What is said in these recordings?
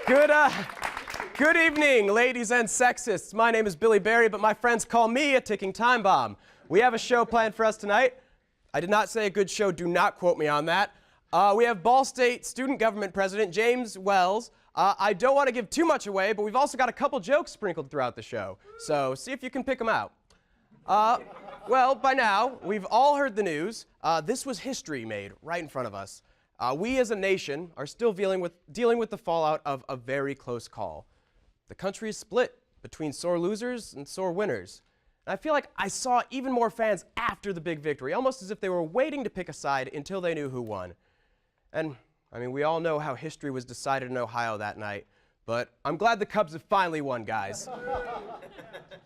Good, good evening, ladies and sexists. My name is Billy Barry, but my friends call me a ticking time bomb. We have a show planned for us tonight. I did not say a good show. Do not quote me on that. We have Ball State Student Government President James Wells. I don't want to give too much away, but we've also got a couple jokes sprinkled throughout the show. So see if you can pick them out. Well, by now, we've all heard the news. This was history made right in front of us. We as a nation are still dealing with the fallout of a very close call. The country is split between sore losers and sore winners. And I feel like I saw even more fans after the big victory, almost as if they were waiting to pick a side until they knew who won. And, I mean, we all know how history was decided in Ohio that night, but I'm glad the Cubs have finally won, guys.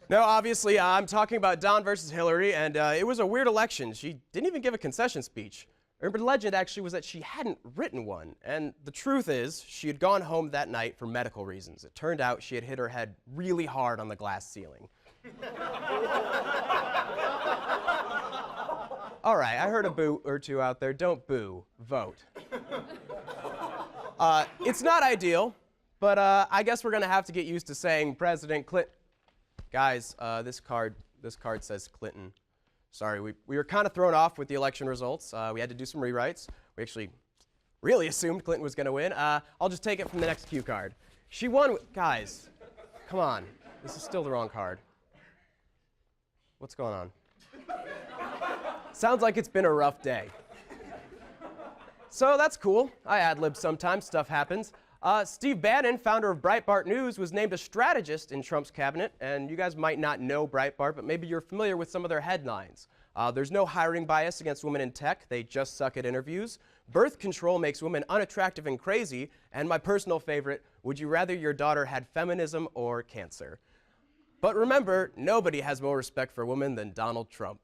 No, obviously, I'm talking about Don versus Hillary, and it was a weird election. She didn't even give a concession speech. Urban legend actually was that she hadn't written one, and the truth is, she had gone home that night for medical reasons. It turned out she had hit her head really hard on the glass ceiling. All right, I heard a boo or two out there. Don't boo, vote. It's not ideal, but I guess we're gonna have to get used to saying President Clinton. Guys, this card says Clinton. Sorry, we were kind of thrown off with the election results. We had to do some rewrites. We actually really assumed Clinton was going to win. I'll just take it from the next cue card. She won. Guys, come on. This is still the wrong card. What's going on? Sounds like it's been a rough day. So that's cool. I ad-lib sometimes. Stuff happens. Steve Bannon, founder of Breitbart News, was named a strategist in Trump's cabinet, and you guys might not know Breitbart, but maybe you're familiar with some of their headlines. There's no hiring bias against women in tech. They just suck at interviews. Birth control makes women unattractive and crazy. And my personal favorite, would you rather your daughter had feminism or cancer? But remember, nobody has more respect for women than Donald Trump.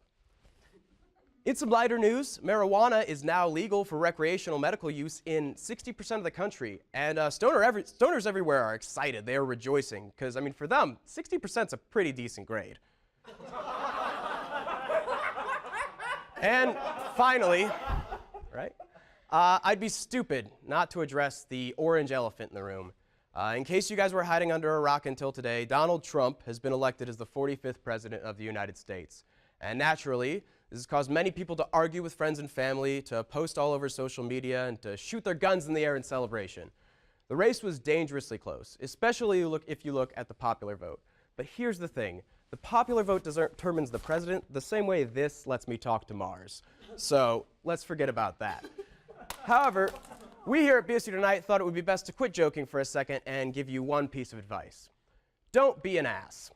In some lighter news, marijuana is now legal for recreational medical use in 60% of the country, and stoners everywhere are excited. They are rejoicing, because, I mean, for them, 60% is a pretty decent grade. And finally, right, I'd be stupid not to address the orange elephant in the room. In case you guys were hiding under a rock until today, Donald Trump has been elected as the 45th president of the United States. And naturally, this has caused many people to argue with friends and family, to post all over social media, and to shoot their guns in the air in celebration. The race was dangerously close, especially if you look at the popular vote. But here's the thing. The popular vote determines the president the same way this lets me talk to Mars. So let's forget about that. However, we here at BSU Tonight thought it would be best to quit joking for a second and give you one piece of advice. Don't be an ass.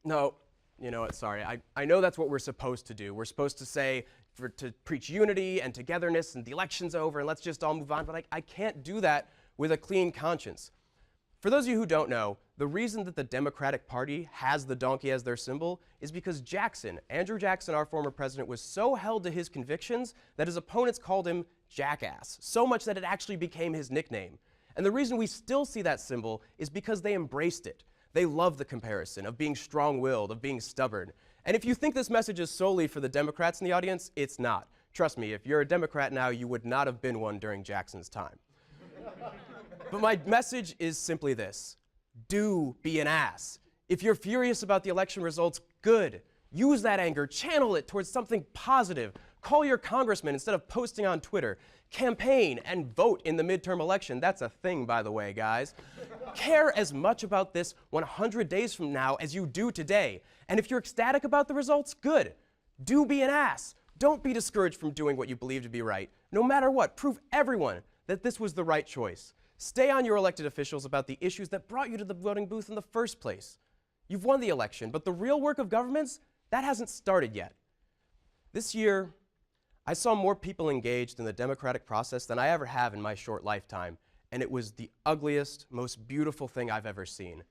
No. You know what, sorry, I know that's what we're supposed to do. We're supposed to say, to preach unity and togetherness and the election's over and let's just all move on, but I can't do that with a clean conscience. For those of you who don't know, the reason that the Democratic Party has the donkey as their symbol is because Andrew Jackson, our former president, was so held to his convictions that his opponents called him Jackass, so much that it actually became his nickname. And the reason we still see that symbol is because they embraced it. They love the comparison of being strong-willed, of being stubborn. And if you think this message is solely for the Democrats in the audience, it's not. Trust me, if you're a Democrat now, you would not have been one during Jackson's time. But my message is simply this. Do be an ass. If you're furious about the election results, good. Use that anger, channel it towards something positive. Call your congressman instead of posting on Twitter. Campaign and vote in the midterm election. That's a thing, by the way, guys. Care as much about this 100 days from now as you do today. And if you're ecstatic about the results, good. Do be an ass. Don't be discouraged from doing what you believe to be right. No matter what, prove everyone that this was the right choice. Stay on your elected officials about the issues that brought you to the voting booth in the first place. You've won the election, but the real work of governments, that hasn't started yet. This year, I saw more people engaged in the democratic process than I ever have in my short lifetime, and it was the ugliest, most beautiful thing I've ever seen.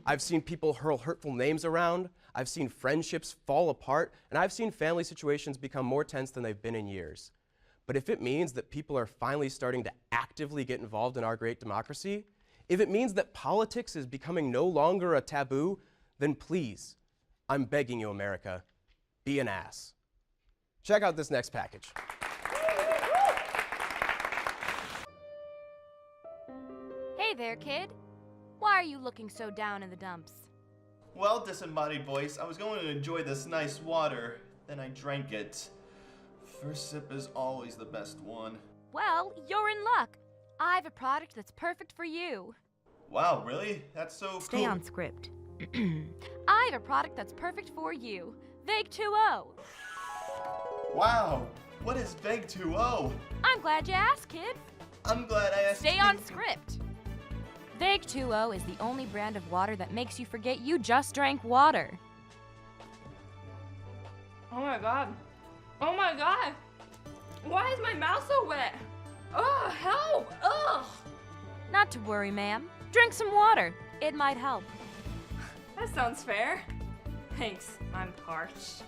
I've seen people hurl hurtful names around, I've seen friendships fall apart, and I've seen family situations become more tense than they've been in years. But if it means that people are finally starting to actively get involved in our great democracy, if it means that politics is becoming no longer a taboo, then please, I'm begging you, America, be an ass. Check out this next package. Hey Hey there, kid. Why are you looking so down in the dumps? Well, disembodied voice, I was going to enjoy this nice water, then I drank it. First sip is always the best one. Well, you're in luck. I've a product that's perfect for you. Wow, really? That's so Stay cool. on script. I have a product that's perfect for you. Vague 2.0. Wow, what is Vague 2.0? I'm glad you asked, kid. I'm glad I asked. Stay on script. Vague 2.0 is the only brand of water that makes you forget you just drank water. Oh my god. Oh my god. Why is my mouth so wet? Ugh, help! Ugh! Not to worry, ma'am. Drink some water. It might help. That sounds fair. Thanks, I'm parched.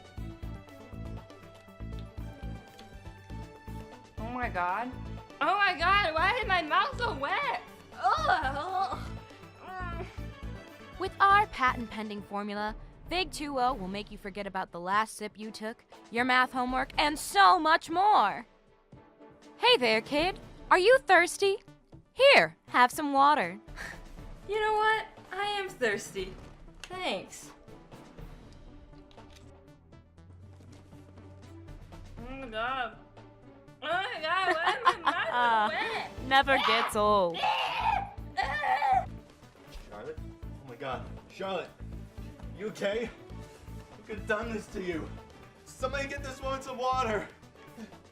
Oh my god. Oh my god, why is my mouth so wet? Ugh! With our patent-pending formula, Vague 2.0 will make you forget about the last sip you took, your math homework, and so much more. Hey there, kid. Are you thirsty? Here, have some water. You know what? I am thirsty. Thanks. Oh my god. Oh my god, why is my mouth so wet? Never gets old. Charlotte? Oh my god. Charlotte, you okay? Who could have done this to you? Somebody get this woman some water.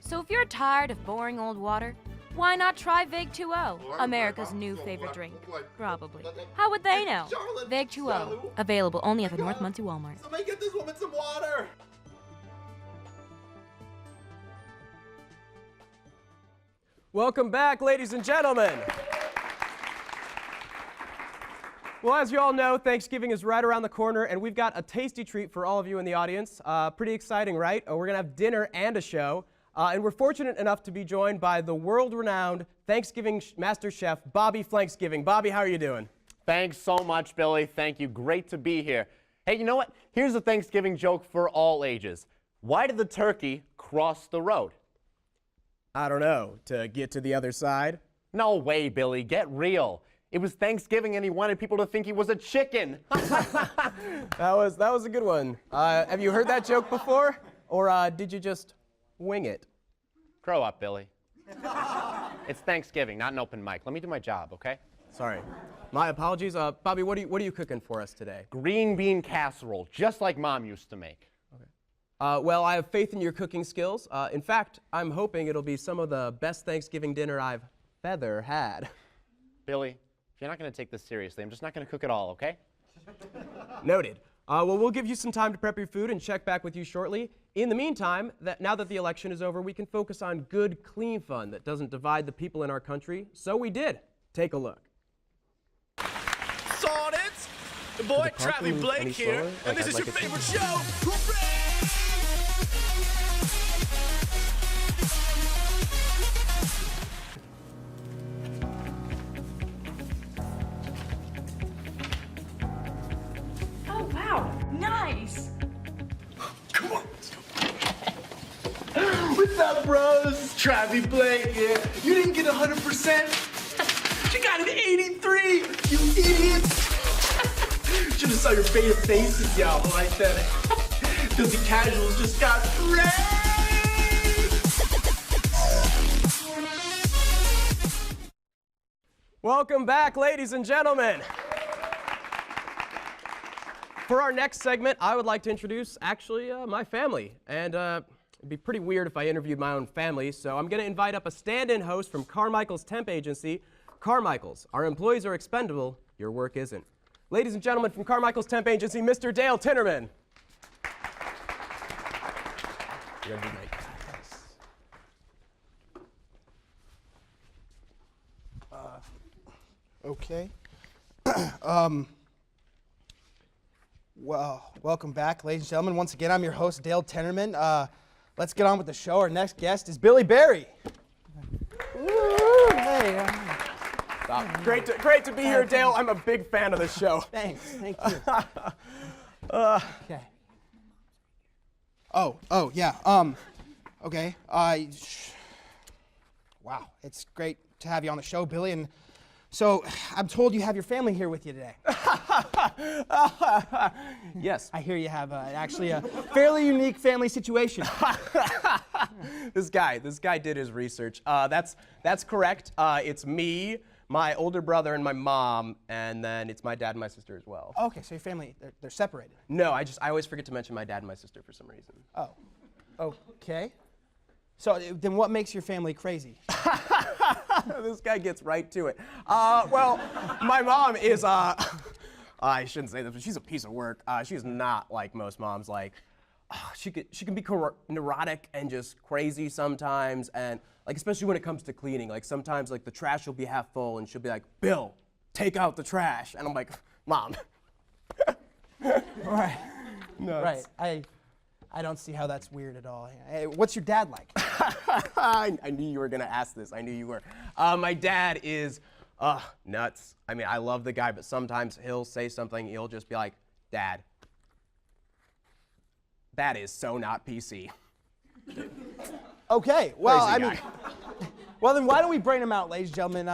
So if you're tired of boring old water, why not try Vague 2.0, America's new favorite drink? Probably. How would they know? Vague 2.0, available only at the North Muncie Walmart. Somebody get this woman some water. Welcome back, ladies and gentlemen. Well, as you all know, Thanksgiving is right around the corner, and we've got a tasty treat for all of you in the audience. Pretty exciting, right? We're going to have dinner and a show. And we're fortunate enough to be joined by the world-renowned Thanksgiving Master Chef, Bobby Flanksgiving. Bobby, how are you doing? Thanks so much, Billy. Thank you. Great to be here. Hey, you know what? Here's a Thanksgiving joke for all ages. Why did the turkey cross the road? I don't know, to get to the other side? No way, Billy. Get real. It was Thanksgiving and he wanted people to think he was a chicken. That was a good one. Have you heard that joke before? Or did you just wing it? Grow up, Billy. It's Thanksgiving, not an open mic. Let me do my job, okay? Sorry. My apologies. Bobby, what are you cooking for us today? Green bean casserole, just like Mom used to make. Okay. Well, I have faith in your cooking skills. In fact, I'm hoping it'll be some of the best Thanksgiving dinner I've ever had. Billy, if you're not going to take this seriously, I'm just not going to cook at all, okay? Noted. Well, we'll give you some time to prep your food and check back with you shortly. In the meantime, now that the election is over, we can focus on good, clean fun that doesn't divide the people in our country. So we did. Take a look. Saw it! The boy Travis Blake here, and this is your favorite show! Hooray! Oh wow, nice! Come on, let's go. What's up, bros? Travis Blake here. You didn't get 100%. You got an 83, you idiots. Should have saw your beta faces, y'all, like that. Filthy casuals just got praised. Welcome back, ladies and gentlemen. For our next segment, I would like to introduce, actually, my family. And it'd be pretty weird if I interviewed my own family, so I'm going to invite up a stand-in host from Carmichael's temp agency. Carmichael's, our employees are expendable, your work isn't. Ladies and gentlemen, from Carmichael's temp agency, Mr. Dale Tinnerman. You have a good night. Okay. Well, welcome back, ladies and gentlemen. Once again, I'm your host, Dale Tinnerman. Let's get on with the show. Our next guest is Billy Berry. Woo, hey, Great to be here, Dale. I'm a big fan of this show. Thanks. Thank you. Okay. Oh, yeah. Okay. Wow, it's great to have you on the show, Billy. And So, I'm told you have your family here with you today. Yes. I hear you have actually a fairly unique family situation. This guy did his research. That's correct. It's me, my older brother, and my mom, and then it's my dad and my sister as well. Okay, so your family, they're separated. No, I always forget to mention my dad and my sister for some reason. Oh, okay. So then what makes your family crazy? This guy gets right to it. Well, my mom is, I shouldn't say this, but she's a piece of work. She's not like most moms. Like, she can be neurotic and just crazy sometimes, and like especially when it comes to cleaning. Like sometimes like the trash will be half full, and she'll be like, "Bill, take out the trash," and I'm like, "Mom." Right. No. Right. I don't see how that's weird at all. Hey, what's your dad like? I knew you were gonna ask this. I knew you were. My dad is nuts. I mean, I love the guy, but sometimes he'll say something. He'll just be like, "Dad, that is so not PC." Okay. Well, Crazy I guy. mean, well then why don't we bring him out, ladies and gentlemen?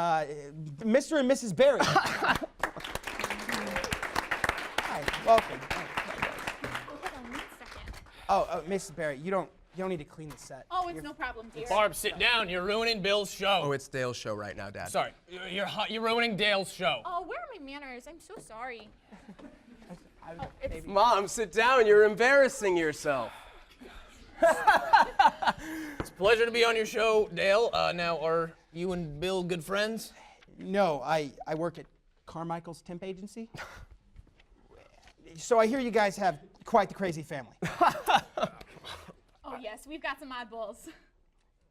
Mr. and Mrs. Berry. Hi. Welcome. Oh, Mrs. Berry, you don't need to clean the set. Oh, it's no problem, dear. Barb, sit down. You're ruining Bill's show. Oh, it's Dale's show right now, Dad. Sorry, you're ruining Dale's show. Oh, where are my manners? I'm so sorry. Mom, sit down. You're embarrassing yourself. It's a pleasure to be on your show, Dale. Now, are you and Bill good friends? No, I work at Carmichael's temp agency. So I hear you guys have quite the crazy family. Oh, yes, we've got some oddballs.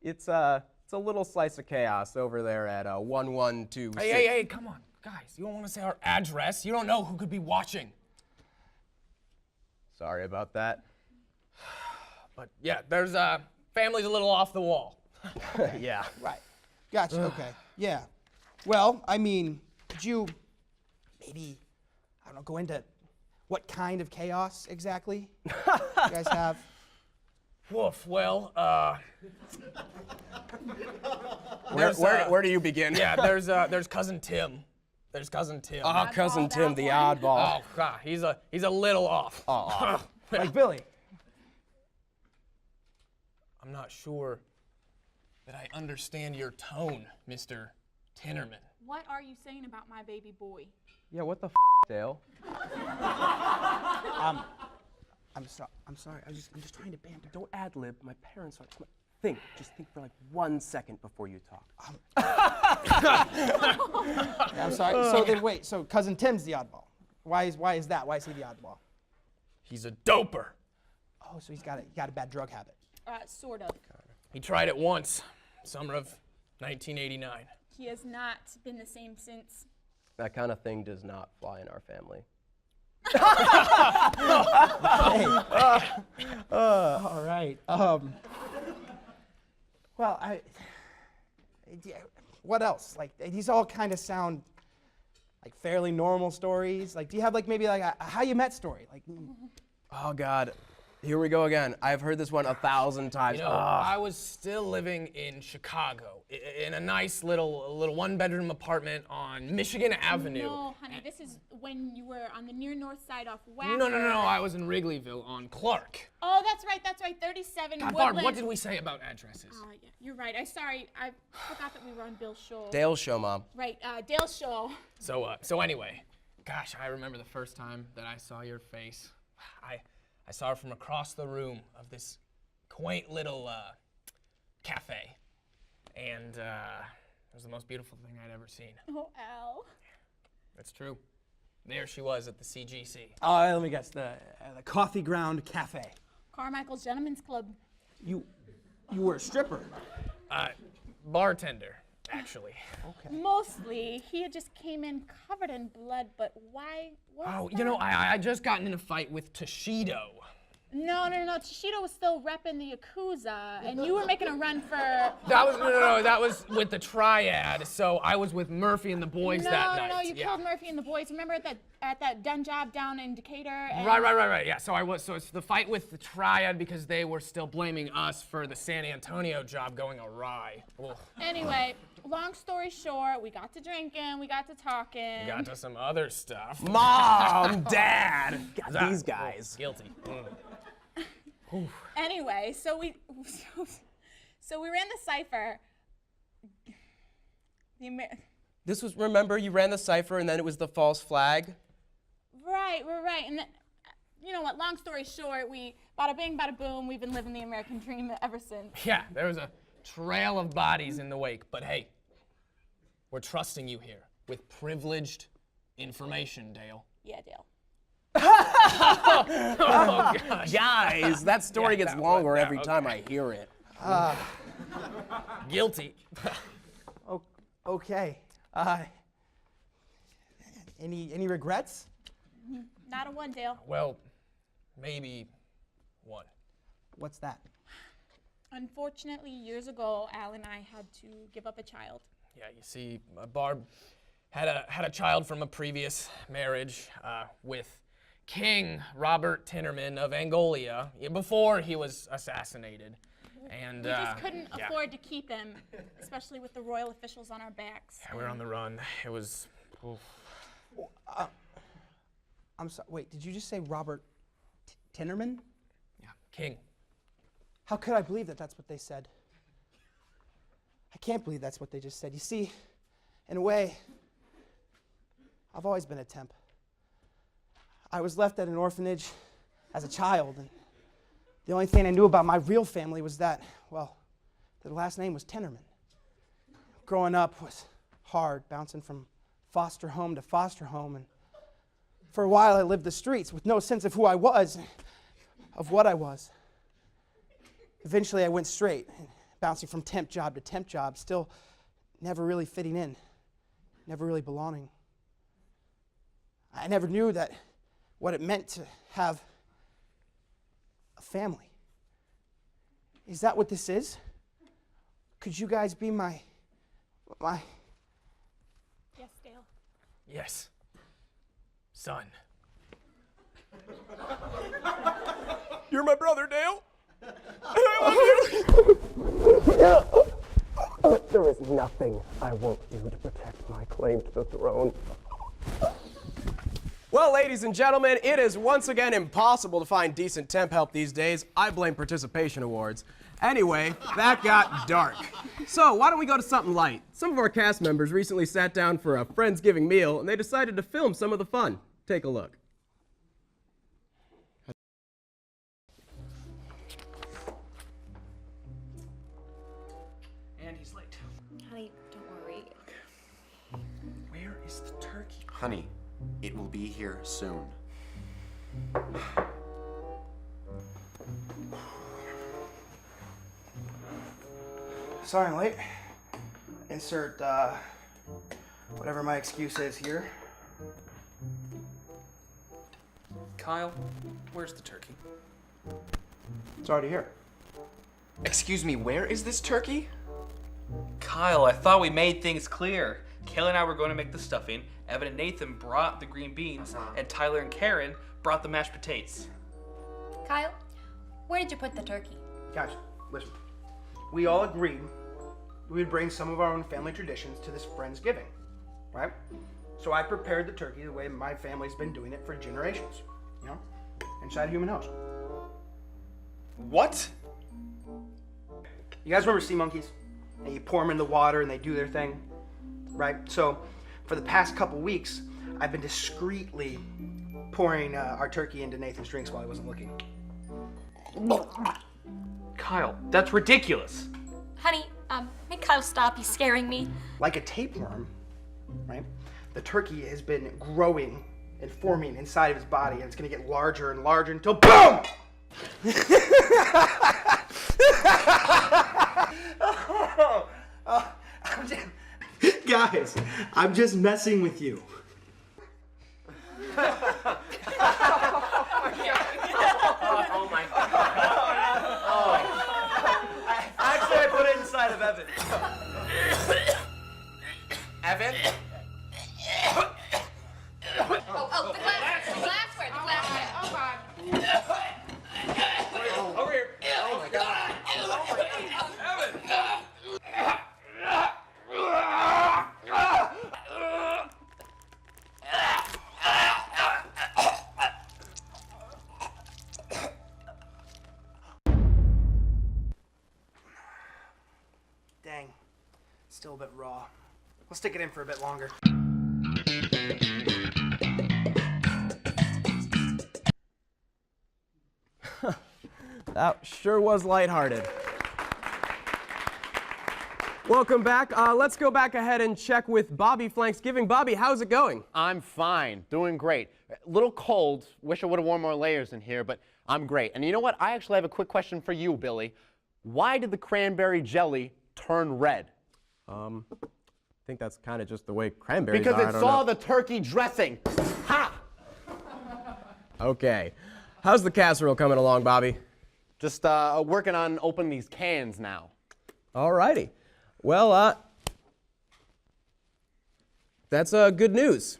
It's a little slice of chaos over there at 1126. Hey, come on. Guys, you don't want to say our address. You don't know who could be watching. Sorry about that. But yeah, there's family's a little off the wall. Yeah. Right. Gotcha. Okay. Yeah. Well, I mean, could you maybe, I don't know, go into what kind of chaos exactly you guys have? Woof. Well, Where do you begin? yeah, there's cousin Tim. There's cousin Tim. Oh, cousin Tim, the oddball. Oh, God, he's a little off. Like Billy. I'm not sure that I understand your tone, Mr. Tinnerman. What are you saying about my baby boy? Yeah, what the Dale? I'm sorry. I'm just trying to banter. Don't ad lib. My parents are. Just think for like 1 second before you talk. I'm sorry. So then wait. So cousin Tim's the oddball. Why is that? Why is he the oddball? He's a doper. Oh, so he's got a bad drug habit. Sort of. He tried it once, summer of 1989. He has not been the same since. That kind of thing does not fly in our family. All right. Well, what else? Like these all kind of sound like fairly normal stories. Like, do you have like maybe like a how you met story? Like, Oh God, here we go again. I've heard this one 1,000 times. You know, I was still living in Chicago, in a nice little one-bedroom apartment on Michigan Avenue. No, honey, this is when you were on the near north side off Wacker. No, I was in Wrigleyville on Clark. Oh, that's right, 37 God, Woodland. Barb, what did we say about addresses? Oh, yeah, you're right. I forgot that we were on Bill's show. Dale's show, Mom. Right, Dale's show. So anyway, gosh, I remember the first time that I saw your face. I saw her from across the room of this quaint little cafe, and it was the most beautiful thing I'd ever seen. Oh, Al. That's true. There she was at the CGC. let me guess, the Coffee Ground Cafe. Carmichael's Gentlemen's Club. You were a stripper. Bartender, actually. Okay. Mostly, he had just came in covered in blood, but why? Oh, you know, I just gotten in a fight with Toshido. No. Toshido was still repping the Yakuza, and you were making a run for. That was that was with the Triad. So I was with Murphy and the boys that night. No, you killed Murphy and the boys. Remember at that den job down in Decatur? And Right. Yeah. So it's the fight with the Triad because they were still blaming us for the San Antonio job going awry. Ugh. Anyway, long story short, we got to drinking, we got to talking. Got to some other stuff. Mom, Dad, got these guys. Guilty. Anyway, so we ran the cipher. This was, remember, you ran the cipher and then it was the false flag? Right. And then, you know what, long story short, we bada bing, bada boom, we've been living the American dream ever since. Yeah, there was a trail of bodies in the wake, but hey, we're trusting you here with privileged information, Dale. Yeah, Dale. Oh, gosh. Guys, that story gets longer every time I hear it. Guilty. Okay. Any regrets? Not a one, Dale. Well, maybe one. What's that? Unfortunately, years ago, Al and I had to give up a child. Yeah, you see, Barb had a child from a previous marriage with King Robert Tinnerman of Angolia before he was assassinated. And We just couldn't afford to keep him, especially with the royal officials on our backs. Yeah, we were on the run. It was. Oof. I'm sorry. Wait, did you just say Robert Tinnerman? Yeah, King. How could I believe that that's what they said? I can't believe that's what they just said. You see, in a way, I've always been a temp. I was left at an orphanage as a child, and the only thing I knew about my real family was that, well, their last name was Tinnerman. Growing up was hard, bouncing from foster home to foster home, and for a while I lived the streets with no sense of who I was, of what I was. Eventually I went straight, bouncing from temp job to temp job, still never really fitting in, never really belonging. I never knew that what it meant to have a family. Is that what this is? Could you guys be my... Yes, Dale. Yes. Son. You're my brother, Dale. There is nothing I won't do to protect my claim to the throne. Well, ladies and gentlemen, it is once again impossible to find decent temp help these days. I blame participation awards. Anyway, that got dark. So why don't we go to something light? Some of our cast members recently sat down for a Friendsgiving meal, and they decided to film some of the fun. Take a look. And he's late. Honey, don't worry. Where is the turkey? Honey, it will be here soon. Sorry I'm late. Insert, whatever my excuse is here. Kyle, where's the turkey? It's already here. Excuse me, where is this turkey? Kyle, I thought we made things clear. Kayla and I were going to make the stuffing, Evan and Nathan brought the green beans, and Tyler and Karen brought the mashed potatoes. Kyle, where did you put the turkey? Guys, listen. We all agreed we'd bring some of our own family traditions to this Friendsgiving, right? So I prepared the turkey the way my family's been doing it for generations, you know, inside a human house. What? You guys remember sea monkeys? And you pour them in the water and they do their thing, right? So for the past couple weeks, I've been discreetly pouring our turkey into Nathan's drinks while I wasn't looking. Kyle, that's ridiculous. Honey, make Kyle stop. He's scaring me. Like a tapeworm, right? The turkey has been growing and forming inside of his body, and it's gonna get larger and larger until BOOM! Guys, I'm just messing with you. Oh my God. Actually, I put it inside of Evan. Evan? Oh, the glassware. Oh, God. Over here. Oh my God. Let's stick it in for a bit longer. That sure was lighthearted. Welcome back. Let's go back ahead and check with Bobby Flanksgiving. Bobby, how's it going? I'm fine, doing great. A little cold, wish I would have worn more layers in here, but I'm great. And you know what? I actually have a quick question for you, Billy. Why did the cranberry jelly turn red? I think that's kind of just the way cranberries Because are. it saw the turkey dressing. Ha! Okay. How's the casserole coming along, Bobby? Just working on opening these cans now. Alrighty. Well, that's good news.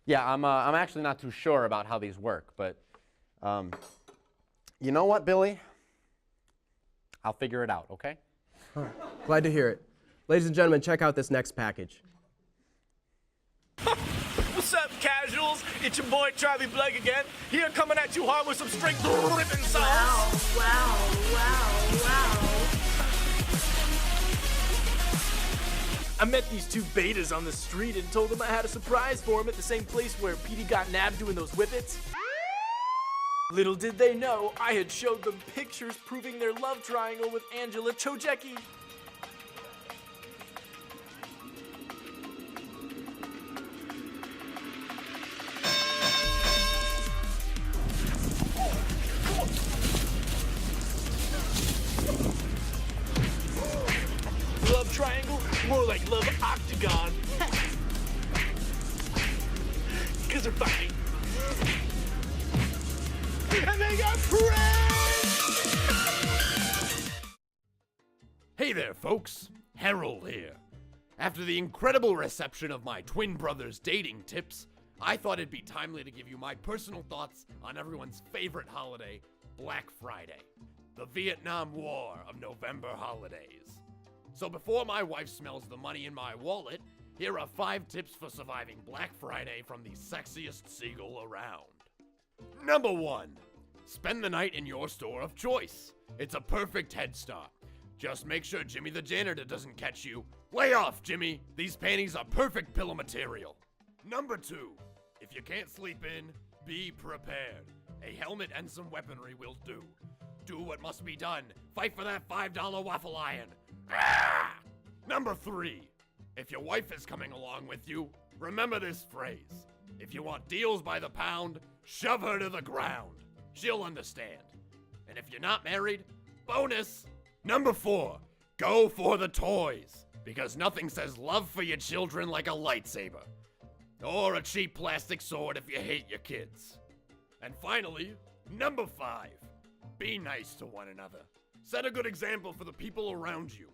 Yeah, I'm actually not too sure about how these work, but you know what, Billy? I'll figure it out, okay? All right. Glad to hear it. Ladies and gentlemen, check out this next package. What's up, casuals? It's your boy, Travi Blake again. Here coming at you hard with some straight ripping sauce. Wow. I met these two betas on the street and told them I had a surprise for them at the same place where Petey got nabbed doing those whippets. Little did they know, I had showed them pictures proving their love triangle with Angela Chojecki. Love triangle? More like love octagon. Cause they're fighting. And they got pranked! Hey there, folks. Harold here. After the incredible reception of my twin brother's dating tips, I thought it'd be timely to give you my personal thoughts on everyone's favorite holiday, Black Friday, the Vietnam War of November holidays. So before my wife smells the money in my wallet, here are 5 tips for surviving Black Friday from the sexiest seagull around. Number 1. Spend the night in your store of choice. It's a perfect head start. Just make sure Jimmy the janitor doesn't catch you. Lay off, Jimmy. These panties are perfect pillow material. Number 2. If you can't sleep in, be prepared. A helmet and some weaponry will do. Do what must be done. Fight for that $5 waffle iron. Ah! Number 3. If your wife is coming along with you, remember this phrase. If you want deals by the pound, shove her to the ground. She'll understand. And if you're not married, bonus! Number 4. Go for the toys. Because nothing says love for your children like a lightsaber. Or a cheap plastic sword if you hate your kids. And finally, number 5. Be nice to one another. Set a good example for the people around you.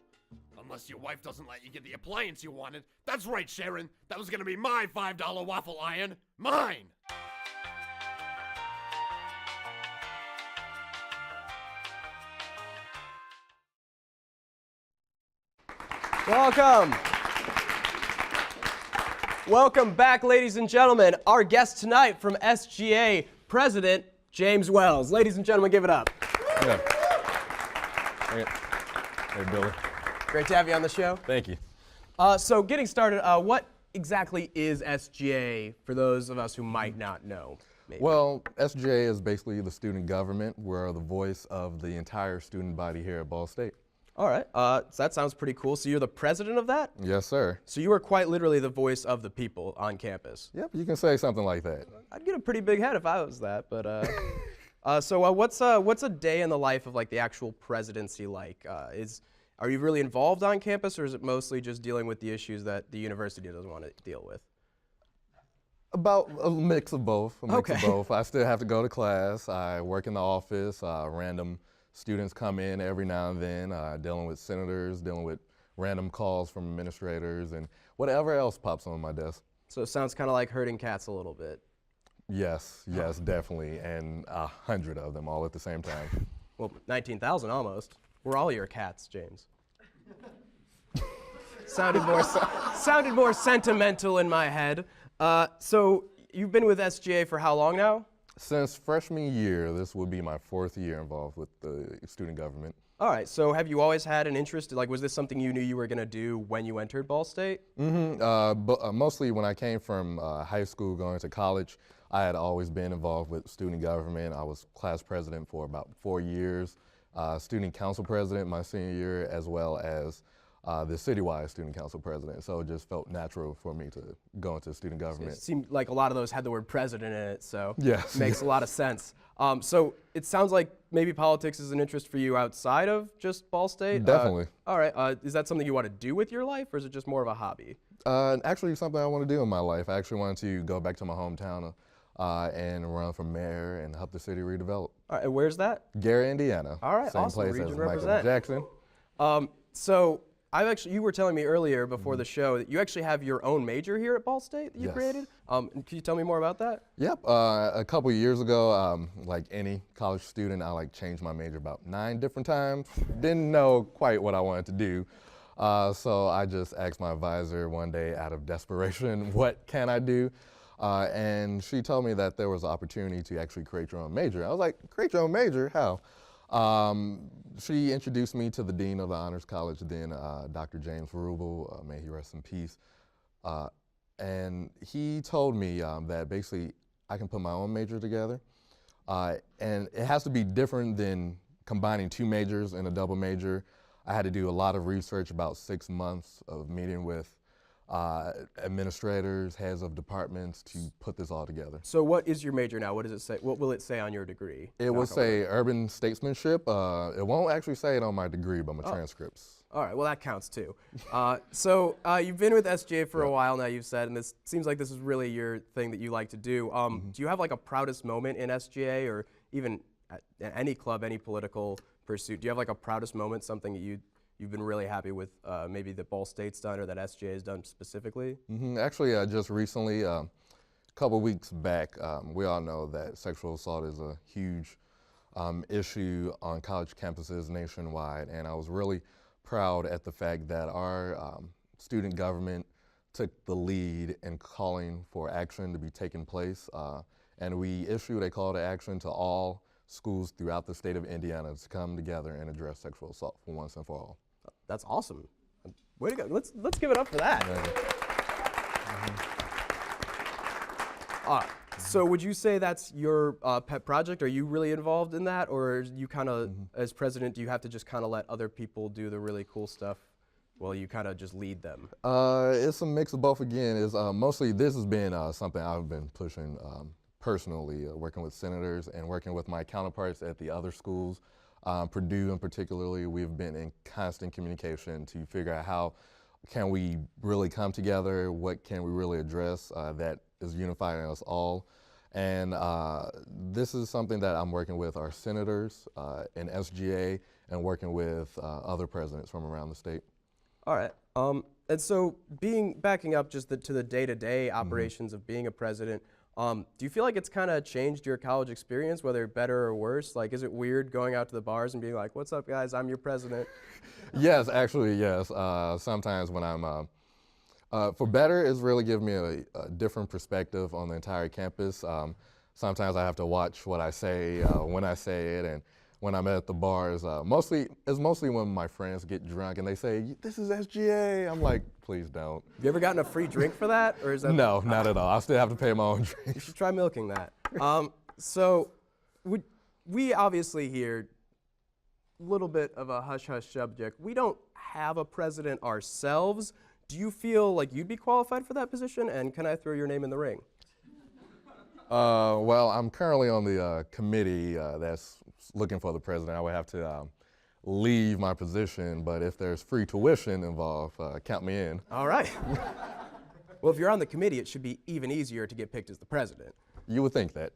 Unless your wife doesn't let you get the appliance you wanted. That's right, Sharon. That was gonna be my $5 waffle iron. Mine! Welcome. Welcome back, ladies and gentlemen. Our guest tonight from SGA, President James Wells. Ladies and gentlemen, give it up. Yeah. Hey, Billy. Great to have you on the show. Thank you. So getting started, what exactly is SGA for those of us who might not know? Maybe. Well, SGA is basically the student government. We're the voice of the entire student body here at Ball State. All right, so that sounds pretty cool. So you're the president of that? Yes, sir. So you are quite literally the voice of the people on campus. Yep, you can say something like that. I'd get a pretty big head if I was that, but so what's a day in the life of like the actual presidency like? Are you really involved on campus, or is it mostly just dealing with the issues that the university doesn't want to deal with? About a mix of both. Okay. I still have to go to class. I work in the office. Random students come in every now and then, dealing with senators, dealing with random calls from administrators, and whatever else pops on my desk. So it sounds kind of like herding cats a little bit. Yes, definitely, and 100 of them all at the same time. Well, 19,000 almost. We're all your cats, James. Sounded more sentimental in my head. So you've been with SGA for how long now? Since freshman year. This will be my 4th year involved with the student government. All right, so have you always had an interest, like was this something you knew you were gonna do when you entered Ball State? Mostly when I came from high school going to college, I had always been involved with student government. I was class president for about 4 years, student council president my senior year, as well as the citywide student council president. So it just felt natural for me to go into student government. It seemed like a lot of those had the word president in it, so yes, makes a lot of sense. So it sounds like maybe politics is an interest for you outside of just Ball State? Definitely. All right, is that something you want to do with your life, or is it just more of a hobby? Actually, something I want to do in my life. I actually wanted to go back to my hometown and run for mayor and help the city redevelop. All right, and where's that? Gary, Indiana. All right, Same awesome. place Region as represent. Michael Jackson. So you were telling me earlier before the show that you actually have your own major here at Ball State that you created. Can you tell me more about that? Yep. A couple of years ago, like any college student, I changed my major about 9 different times. Didn't know quite what I wanted to do. So I just asked my advisor one day out of desperation, what can I do? And she told me that there was an opportunity to actually create your own major. I was like, create your own major? How? She introduced me to the Dean of the Honors College then, Dr. James Rubel, may he rest in peace. And he told me that basically I can put my own major together. And it has to be different than combining 2 majors in a double major. I had to do a lot of research, about 6 months of meeting with administrators, heads of departments to put this all together. So what is your major now? What does it say? What will it say on your degree? It will say urban statesmanship. It won't actually say it on my degree, but my transcripts. All right, well that counts too. So you've been with SGA for a while now, you've said, and this seems like this is really your thing that you like to do. Do you have like a proudest moment in SGA, or even at any club, any political pursuit? Do you have like a proudest moment, something that you've been really happy with, maybe that Ball State's done or that SGA has done specifically? Actually, just recently, a couple weeks back, we all know that sexual assault is a huge issue on college campuses nationwide, and I was really proud at the fact that our student government took the lead in calling for action to be taken place, and we issued a call to action to all schools throughout the state of Indiana to come together and address sexual assault for once and for all. That's awesome. Way to go. Let's give it up for that. So would you say that's your pet project? Are you really involved in that, or you kind of, as president, do you have to just kind of let other people do the really cool stuff while you kind of just lead them? It's a mix of both again. It's, mostly this has been something I've been pushing personally, working with senators and working with my counterparts at the other schools. Purdue in particularly, we've been in constant communication to figure out how can we really come together, what can we really address that is unifying us all. And this is something that I'm working with our senators in SGA and working with other presidents from around the state. All right. And so backing up just to the day-to-day operations of being a president, do you feel like it's kind of changed your college experience, whether better or worse? Like, is it weird going out to the bars and being like, what's up, guys, I'm your president? Yes, actually, yes. Sometimes when I'm, for better, it's really given me a different perspective on the entire campus. Sometimes I have to watch what I say, when I say it, and when I'm at the bars. It's mostly when my friends get drunk and they say, this is SGA. I'm like, please don't. Have you ever gotten a free drink for that? Or is that No, not at all. I still have to pay my own drink. You should try milking that. So we obviously here, a little bit of a hush-hush subject. We don't have a president ourselves. Do you feel like you'd be qualified for that position? And can I throw your name in the ring? Well, I'm currently on the committee that's looking for the president. I would have to leave my position, but if there's free tuition involved, count me in. All right. Well, if you're on the committee, it should be even easier to get picked as the president. You would think that.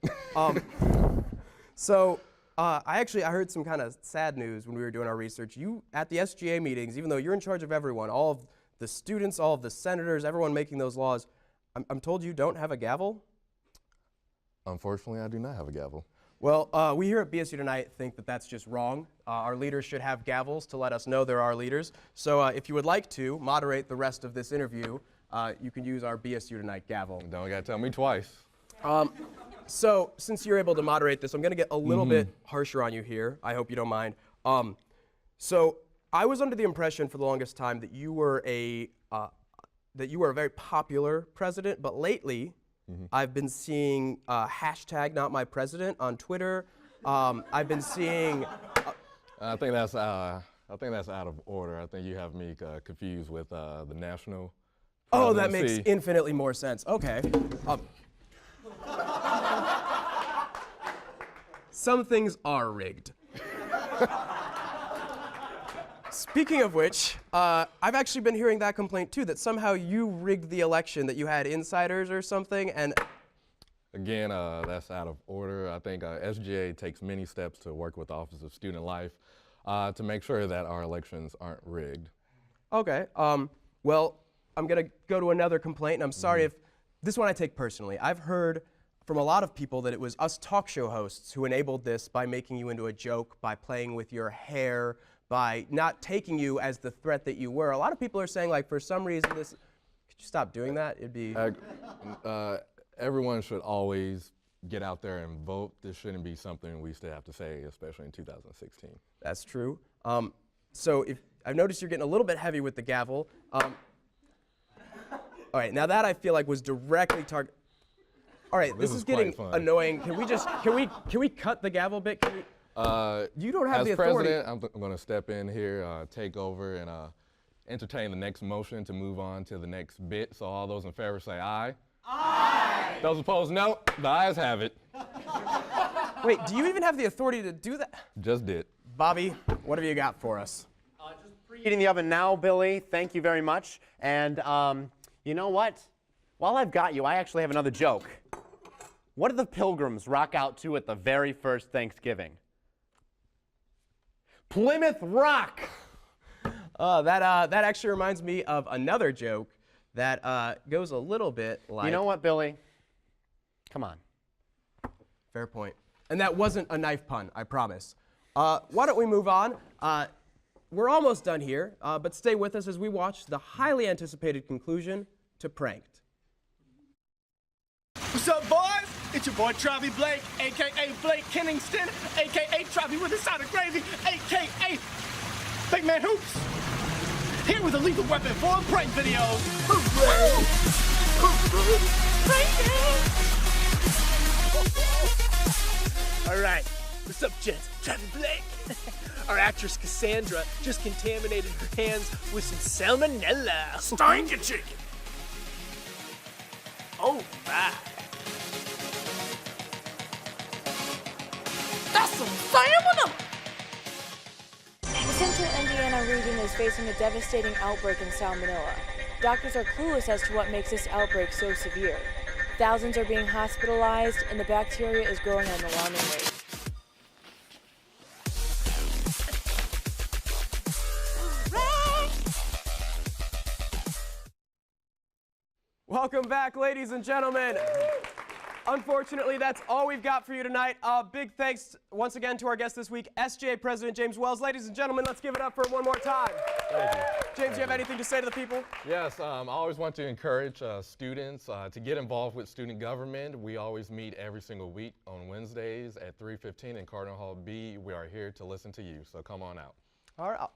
So I heard some kind of sad news when we were doing our research. You, at the SGA meetings, even though you're in charge of everyone, all of the students, all of the senators, everyone making those laws, I'm told you don't have a gavel? Unfortunately, I do not have a gavel. Well, we here at BSU Tonight think that that's just wrong. Our leaders should have gavels to let us know they're our leaders. So if you would like to moderate the rest of this interview, you can use our BSU Tonight gavel. Don't gotta tell me twice. So since you're able to moderate this, I'm gonna get a little bit harsher on you here. I hope you don't mind. So I was under the impression for the longest time that you were a very popular president, but lately I've been seeing hashtag not my president on Twitter. I've been seeing. I think that's out of order. I think you have me confused with the national. Oh, that makes infinitely more sense. Okay. Some things are rigged. Speaking of which, I've actually been hearing that complaint too, that somehow you rigged the election, that you had insiders or something, and... Again, that's out of order. I think SGA takes many steps to work with the Office of Student Life to make sure that our elections aren't rigged. Okay, well, I'm gonna go to another complaint, and I'm sorry if, this one I take personally. I've heard from a lot of people that it was us talk show hosts who enabled this by making you into a joke, by playing with your hair, by not taking you as the threat that you were. A lot of people are saying, like, for some reason this, could you stop doing that? It'd be... Everyone should always get out there and vote. This shouldn't be something we still have to say, especially in 2016. That's true. So if I've noticed you're getting a little bit heavy with the gavel. All right, now that I feel like was directly targeted. All right, this is getting annoying. Can we just can we cut the gavel bit? Can we, you don't have the authority. As president, I'm going to step in here, take over, and entertain the next motion to move on to the next bit. So all those in favor say aye. Aye. Those opposed, no. The ayes have it. Wait, do you even have the authority to do that? Just did. Bobby, what have you got for us? Just preheating the oven now, Billy. Thank you very much. And you know what? While I've got you, I actually have another joke. What did the Pilgrims rock out to at the very first Thanksgiving? Plymouth Rock. That actually reminds me of another joke that goes a little bit like... You know what, Billy? Come on. Fair point. And that wasn't a knife pun, I promise. Why don't we move on? We're almost done here, but stay with us as we watch the highly anticipated conclusion to Pranked. What's up, boys? It's your boy, Travi Blake, a.k.a. Blake Kenningston, a.k.a. Travi with a side of gravy, a.k.a. Big Man Hoops. Here with a lethal weapon for a prank video. Hooray! Hooray! All right, what's up, gents? Travi Blake. Our actress Cassandra just contaminated her hands with some salmonella. Stinky chicken. Oh, my. That's some salmon! The central Indiana region is facing a devastating outbreak in salmonella. Doctors are clueless as to what makes this outbreak so severe. Thousands are being hospitalized, and the bacteria is growing at an alarming rate. Welcome back, ladies and gentlemen. Unfortunately, that's all we've got for you tonight. Big thanks once again to our guest this week, SGA President James Wells. Ladies and gentlemen, let's give it up for him one more time. Thank you. James, you have anything to say to the people? Yes, I always want to encourage students to get involved with student government. We always meet every single week on Wednesdays at 3:15 in Cardinal Hall B. We are here to listen to you, so come on out. All right.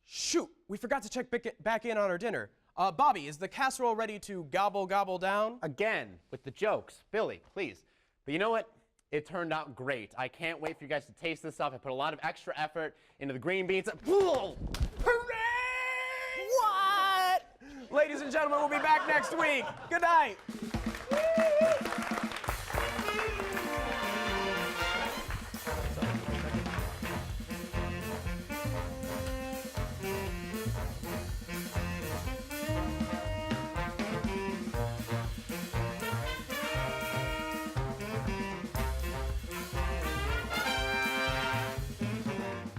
Shoot, we forgot to check back in on our dinner. Bobby, is the casserole ready to gobble down? Again, with the jokes. Billy, please. But you know what? It turned out great. I can't wait for you guys to taste this stuff. I put a lot of extra effort into the green beans. Hooray! What? Ladies and gentlemen, we'll be back next week. Good night.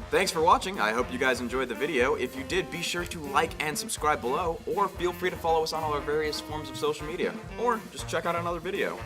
Thanks for watching. I hope you guys enjoyed the video. If you did, be sure to like and subscribe below, or feel free to follow us on all our various forms of social media, or just check out another video.